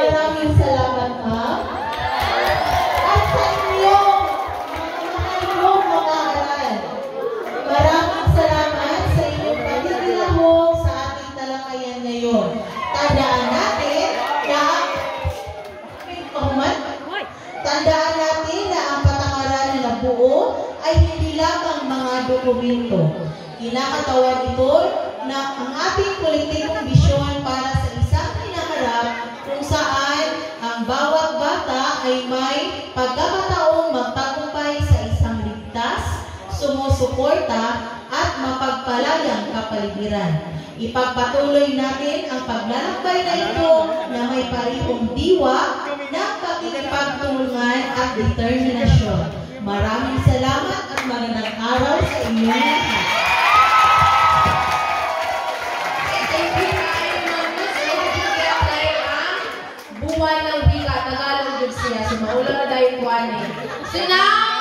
Maraming salamat, ma'am. At sa inyong mga mahal kong mag-aaral, maraming salamat sa inyong pagkakilahok sa ating talakayan ngayon. Tandaan natin na ang patakaran na buo ay hindi lamang mga dokumento. Kinakatawan ito na ang ating politiko bisyon para sa isang hinaharap kung saan ang bawat bata ay may pagkakataong magtagumpay sa isang ligtas, sumusuporta at mapagpalayang kapaligiran. Ipagpatuloy natin ang paglalakbay na ito na may parehong diwa ng pakikipagtulungan at determinasyon. Maraming salamat at magandang araw sa inyo lahat. Thank you, Ma'am. Buwan ng wika, Tagalog din siya. So, maulang na dahil kuwan eh. So now,